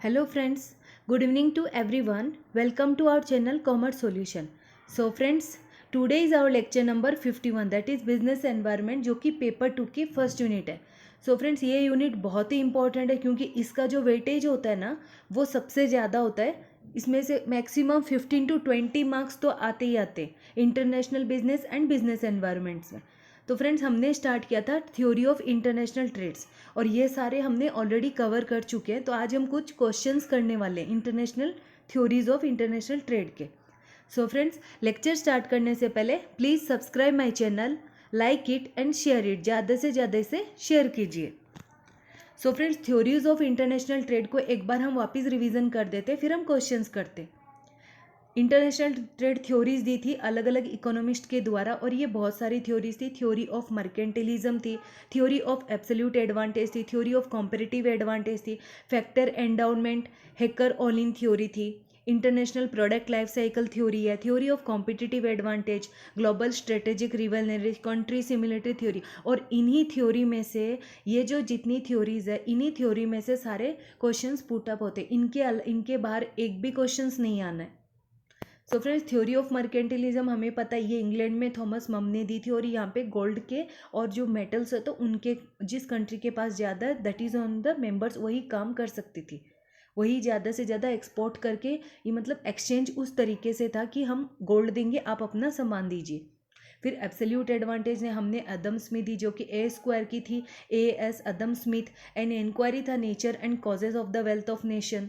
Hello friends, good evening to everyone. Welcome to our channel Commerce Solution. So friends, today is our lecture number 51 that is Business Environment जो कि paper 2 की first unit है. So friends ये unit बहुत ही important है क्योंकि इसका जो वेटेज होता है ना वो सबसे ज़्यादा होता है. इसमें से मैक्सिमम 15 to 20 मार्क्स तो आते ही आते international business and business environments में. तो फ्रेंड्स हमने स्टार्ट किया था थ्योरी ऑफ इंटरनेशनल ट्रेड्स और ये सारे हमने ऑलरेडी कवर कर चुके हैं. तो आज हम कुछ क्वेश्चंस करने वाले हैं international theories of international trade के. सो फ्रेंड्स लेक्चर स्टार्ट करने से पहले please subscribe my channel, like it and share it. ज़्यादा से ज़्यादा इसे शेयर कीजिए. So friends theories of international trade को एक बार हम वापस रिवीजन कर देते फिर हम क्वेश्चंस करते. इंटरनेशनल ट्रेड थ्योरीज दी थी अलग अलग इकोनॉमिस्ट के द्वारा और ये बहुत सारी थ्योरीज थी. थ्योरी ऑफ मर्केंटिलिज्म थी, थ्योरी ऑफ एब्सोल्यूट एडवांटेज थी, थ्योरी ऑफ कॉम्पिटिटिव एडवांटेज थी, factor endowment, Heckscher Ohlin theory थी, international product life cycle theory है, theory of competitive advantage, global strategic रिवलनरी, कंट्री सिमिलरिटी थ्योरी. और इन्हीं theory में से ये जो जितनी थ्योरीज है इन्हीं थ्योरी में से सारे क्वेश्चंस पुट अप होते. इनके बाहर एक भी क्वेश्चंस नहीं आना है. So friends theory of mercantilism हमें पता है ये इंग्लैंड में थॉमस मम ने दी थी और यहाँ पे गोल्ड के और जो मेटल्स है तो उनके जिस कंट्री के पास ज़्यादा that is on the members वही काम कर सकती थी, वही ज़्यादा से ज़्यादा एक्सपोर्ट करके ये मतलब एक्सचेंज उस तरीके से था कि हम गोल्ड देंगे आप अपना सामान दीजिए. फिर एब्सोल्यूट एडवांटेज ने हमने अदम स्मिथ दी जो कि ए स्क्वायर की थी, A S Adam Smith. And inquiry the nature and causes of the wealth of nation.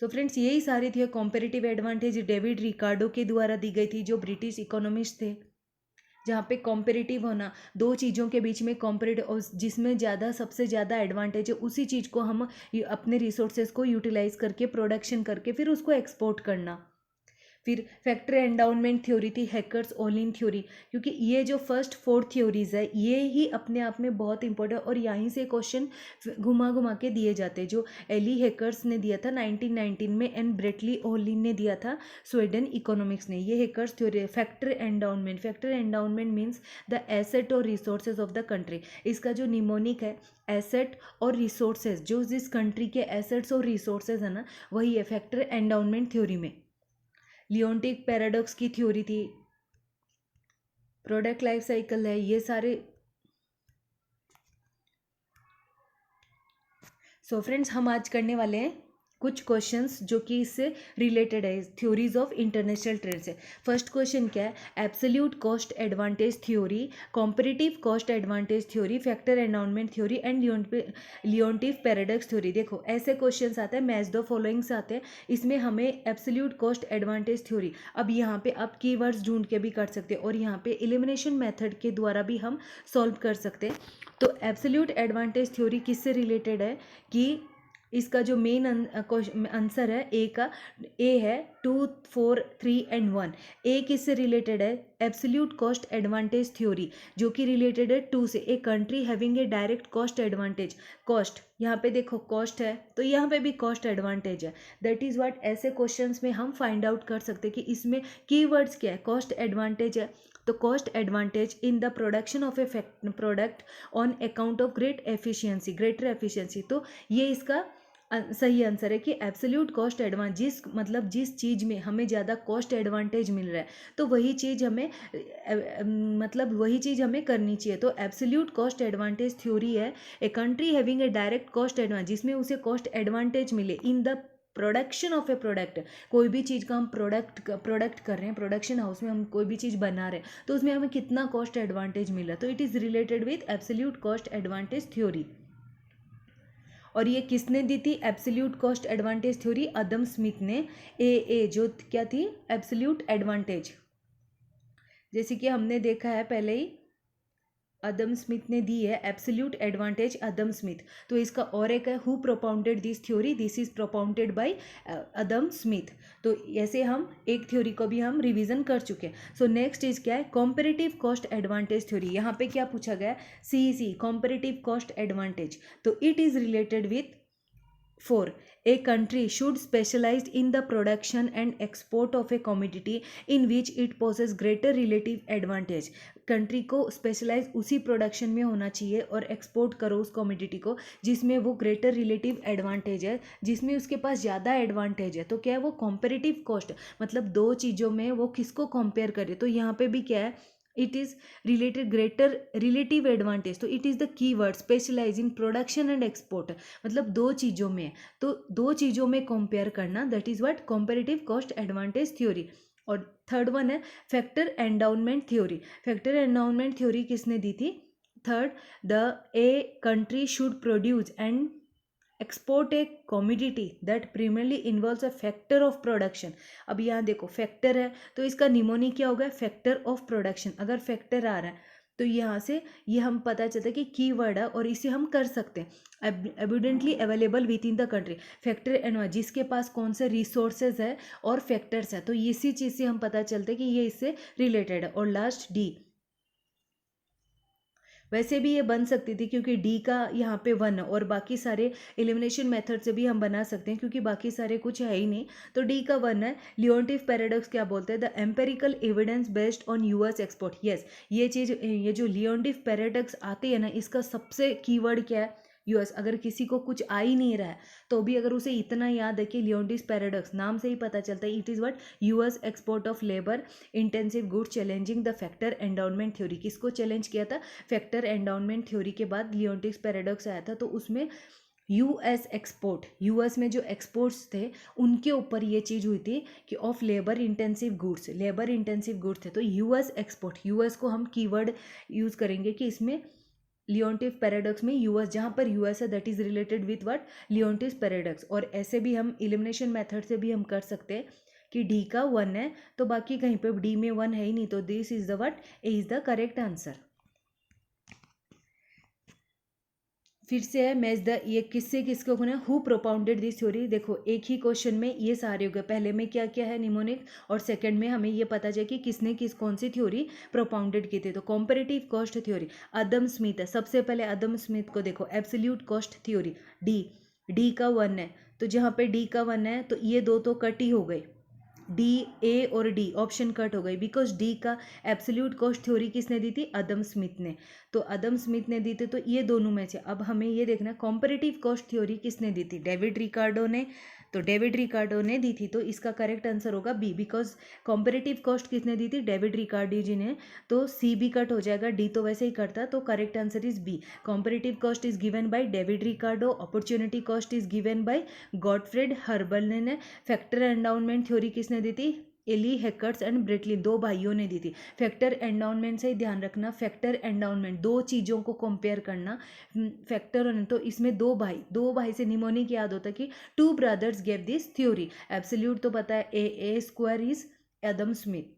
So friends यही सारी थी. कॉम्पेरेटिव एडवांटेज डेविड रिकार्डो के द्वारा दी गई थी जो ब्रिटिश इकोनॉमिस्ट थे, जहाँ पे कॉम्पेरेटिव होना दो चीज़ों के बीच में कॉम्पेरेटिव जिसमें ज़्यादा सबसे ज़्यादा एडवांटेज है उसी चीज़ को हम अपने रिसोर्सेज को यूटिलाइज करके प्रोडक्शन करके फिर उसको एक्सपोर्ट करना. फिर फैक्टर एंडाउनमेंट थ्योरी थी, हैकर्स ऑलिन थ्योरी, क्योंकि ये जो फर्स्ट फोर थ्योरीज है ये ही अपने आप में बहुत इंपॉर्टेंट और यहीं से क्वेश्चन घुमा घुमा के दिए जाते हैं. जो एली हैकर्स ने दिया था 1919 में एंड ब्रेटली ओलिन ने दिया था स्वीडन इकोनॉमिक्स ने. ये hackers theory. Factor endowment means the asset और रिसोर्सेज ऑफ द कंट्री. इसका जो निमोनिक है एसेट और रिसोर्सेज, जो जिस कंट्री के एसेट्स और रिसोर्सेज है ना वही है फैक्टर एंडाउनमेंट थ्योरी में. लियोन्टिक पैराडॉक्स की थ्योरी थी, प्रोडक्ट लाइफ साइकिल है, ये सारे. सो फ्रेंड्स हम आज करने वाले हैं कुछ क्वेश्चंस जो कि इससे रिलेटेड है थ्योरीज ऑफ इंटरनेशनल ट्रेड से. फर्स्ट क्वेश्चन क्या है? Absolute cost advantage theory, competitive cost advantage theory, factor endowment theory and Leontief paradox theory. देखो ऐसे क्वेश्चंस आते हैं, मैच द फॉलोइंग्स आते हैं. इसमें हमें एब्सोल्यूट कॉस्ट एडवांटेज थ्योरी, अब यहाँ पे आप कीवर्ड्स ढूंढ के भी कर सकते हैं और यहाँ पे एलिमिनेशन मेथड के द्वारा भी हम सॉल्व कर सकते हैं. तो एब्सोल्यूट एडवांटेज थ्योरी किससे रिलेटेड है कि इसका जो मेन आंसर है ए का, ए है 2, 4, 3 एंड 1. ए किससे रिलेटेड है? एब्सोल्यूट कॉस्ट एडवांटेज थ्योरी जो कि रिलेटेड है 2 से. A country having a direct cost advantage. Cost यहाँ पे देखो कॉस्ट है तो यहाँ पे भी कॉस्ट एडवांटेज है. दैट इज़ व्हाट ऐसे क्वेश्चंस में हम फाइंड आउट कर सकते हैं कि इसमें कीवर्ड्स क्या है. कॉस्ट एडवांटेज है तो cost advantage in the production of A product on account of greater efficiency. तो ये इसका सही आंसर है कि एब्सोल्यूट कॉस्ट एडवांटेज जिस चीज़ में हमें ज़्यादा कॉस्ट एडवांटेज मिल रहा है तो वही चीज़ हमें करनी चाहिए. तो एब्सोल्यूट कॉस्ट एडवांटेज थ्योरी है a country having a direct cost advantage जिसमें उसे कॉस्ट एडवांटेज मिले in the production of A product. कोई भी चीज़ का हम प्रोडक्ट कर रहे हैं, प्रोडक्शन हाउस में हम कोई भी चीज़ बना रहे हैं तो उसमें हमें कितना कॉस्ट एडवांटेज मिला. तो it is related with absolute cost advantage theory. और ये किसने दी थी absolute cost advantage theory? Adam Smith ने. ए जो क्या थी एब्सोल्यूट एडवांटेज, जैसे कि हमने देखा है पहले ही अदम स्मिथ ने दी है एब्सोल्यूट एडवांटेज अदम स्मिथ. तो इसका और एक है who propounded this theory, this is propounded bye Adam Smith. तो ऐसे हम एक थ्योरी को भी हम रिवीजन कर चुके हैं. सो नेक्स्ट इज क्या है? Comparative cost advantage theory. यहाँ पे क्या पूछा गया? सी कॉम्पेरेटिव कॉस्ट एडवांटेज. तो it is related with 4. A country should specialize in the production and export of a commodity in which it possesses greater relative advantage. Country को specialise उसी production में होना चाहिए और एक्सपोर्ट करो उस कमोडिटी को जिसमें वो ग्रेटर रिलेटिव एडवांटेज है, जिसमें उसके पास ज़्यादा एडवांटेज है। तो क्या है वो कॉम्पेरेटिव कॉस्ट, मतलब दो चीज़ों में वो किसको कंपेयर करे। तो यहाँ पे भी क्या है, it is related greater relative advantage. तो it is the key word, specialise in production and export, मतलब दो चीज़ों में। तो दो चीज़ों में कंपेयर करना, that is what comparative cost advantage theory. और थर्ड वन है factor endowment theory. Factor endowment theory किसने दी थी? Third, the a country should produce and export A commodity that primarily involves a factor of production. अब यहाँ देखो factor है तो इसका निमोनिक क्या होगा? Factor of production. अगर फैक्टर आ रहा है तो यहाँ से ये हम पता चलता है कि कीवर्ड है और इसे हम कर सकते हैं evidently available with in the country. Factor and जिसके पास कौन से रिसोर्सेज है और फैक्टर्स है, तो इसी चीज़ से हम पता चलते हैं कि ये इससे रिलेटेड है। और लास्ट डी, वैसे भी ये बन सकती थी क्योंकि डी का यहाँ पे 1 है और बाकी सारे एलिमिनेशन मेथड से भी हम बना सकते हैं क्योंकि बाकी सारे कुछ है ही नहीं। तो डी का 1 है। लियोन्टिफ पैराडॉक्स क्या बोलते हैं? The empirical evidence based on US export. Yes, ये चीज़, ये जो लियोन्टिफ पैराडॉक्स आती है ना, इसका सबसे कीवर्ड क्या है? यूएस। अगर किसी को कुछ आ ही नहीं रहा है तो भी अगर उसे इतना याद है कि लियोन्टिफ पैराडॉक्स, नाम से ही पता चलता है it is what, US export of labour intensive goods challenging the factor endowment theory. किसको चैलेंज किया था? फैक्टर एंडाउनमेंट थ्योरी के बाद लियोन्टिफ पैराडॉक्स आया था, तो उसमें यूएस एक्सपोर्ट, यूएस में जो एक्सपोर्ट्स थे उनके ऊपर ये चीज़ हुई थी कि of labour intensive goods, labour intensive goods थे। तो यूएस एक्सपोर्ट, यूएस को हम कीवर्ड यूज़ करेंगे कि इसमें लियोन्टिफ पैराडॉक्स में यूएस, जहाँ पर यूएस है that is related with what, Leontief paradox. और ऐसे भी हम एलिमिनेशन मेथड से भी हम कर सकते हैं कि डी का 1 है तो बाकी कहीं पे डी में 1 है ही नहीं, तो this is the what, A is the correct answer. फिर से है मैच द, ये किससे किसको होना है? Who propounded this theory. देखो एक ही क्वेश्चन में ये सारे हो गए, पहले में क्या क्या है निमोनिक, और सेकंड में हमें ये पता चले कि किसने किस कौन सी थ्योरी प्रोपाउंडेड की थी। तो comparative cost theory Adam Smith है। सबसे पहले अदम स्मिथ को देखो, absolute cost theory D, D का 1 है तो जहाँ पे डी का 1 है तो ये दो तो कट ही हो गए, डी, ए और डी ऑप्शन कट हो गई बिकॉज डी का एब्सोल्यूट कॉस्ट थ्योरी किसने दी थी? अदम स्मिथ ने। तो अदम स्मिथ ने दी थी, तो ये दोनों में से अब हमें ये देखना कॉम्परेटिव कॉस्ट थ्योरी किसने दी थी? डेविड रिकार्डो ने। तो डेविड रिकार्डो ने दी थी, तो इसका करेक्ट आंसर होगा बी, बिकॉज कॉम्परेटिव कॉस्ट किसने दी थी? डेविड रिकार्डो जी ने। तो सी भी कट हो जाएगा, डी तो वैसे ही करता, तो correct answer is B. Comparative cost is given by David Ricardo, opportunity cost is given by Gottfried Haberler ने। फैक्टर एंडाउनमेंट थ्योरी किसने दी थी? एली हेकर्ट्स एंड ब्रेटलिन, दो भाइयों ने दी थी। फैक्टर एंडाउनमेंट से ही ध्यान रखना, फैक्टर एंडाउनमेंट दो चीज़ों को कंपेयर करना, फैक्टर, तो इसमें दो भाई से निमोनिक याद होता है कि two brothers gave this theory. Absolute तो पता है, A square is Adam Smith.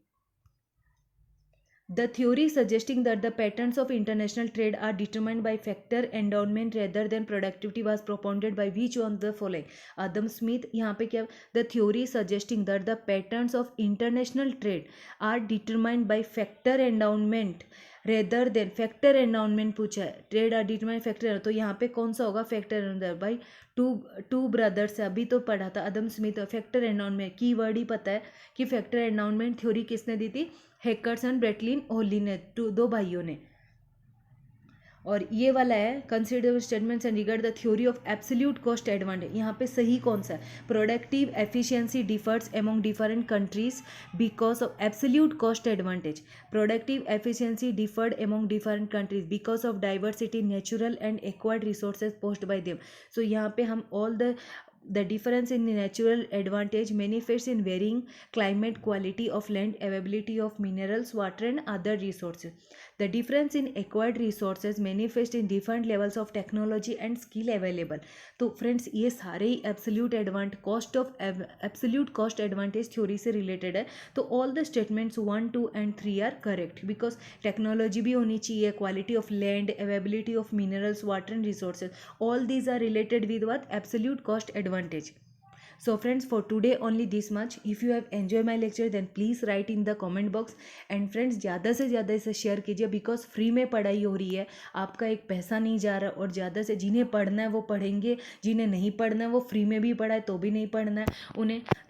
The theory suggesting that the patterns of international trade are determined by factor endowment rather than productivity was propounded by which one of the following? Adam Smith। यहाँ पे क्या? The theory suggesting that the patterns of international trade are determined by factor endowment rather than, factor endowment पूछा है, trade are determine factor, तो यहाँ पे कौन सा होगा? Factor endowment. भाई टू ब्रदर्स है, अभी तो पढ़ा था अदम स्मिथ। फैक्टर एंडाउनमेंट की वर्ड ही पता है कि फैक्टर एंडाउनमेंट थ्योरी किसने दी थी? हेकर्स एंड ब्रेटलिन ओली ने, दो भाइयों ने। और ये वाला है consider statements and regard the theory of absolute cost advantage. यहाँ पे सही कौन सा है? Productive efficiency differs among different countries because of absolute cost advantage. Productive efficiency differed among different countries because of diversity natural and acquired resources post by them. So यहाँ पे हम all the difference in the natural advantage manifests in varying climate, quality of land, availability of minerals, water and other resources. The difference in acquired resources manifest in different levels of technology and skill available. तो friends ये सारे ही absolute cost advantage theory से related है। तो all the statements 1, 2 and 3 are correct because technology भी होनी चाहिए, quality of land, availability of minerals, water and resources, all these are related with what? Absolute cost advantage. So friends, for today only this much. If you have enjoy my lecture then please write in the comment box. And friends, ज़्यादा से ज़्यादा इसे share कीजिए, because free में पढ़ाई हो रही है, आपका एक पैसा नहीं जा रहा. और ज़्यादा से जिन्हें पढ़ना है वो पढ़ेंगे, जिन्हें नहीं पढ़ना है वो फ्री में भी पढ़ा है तो भी नहीं पढ़ना है उन्हें. तो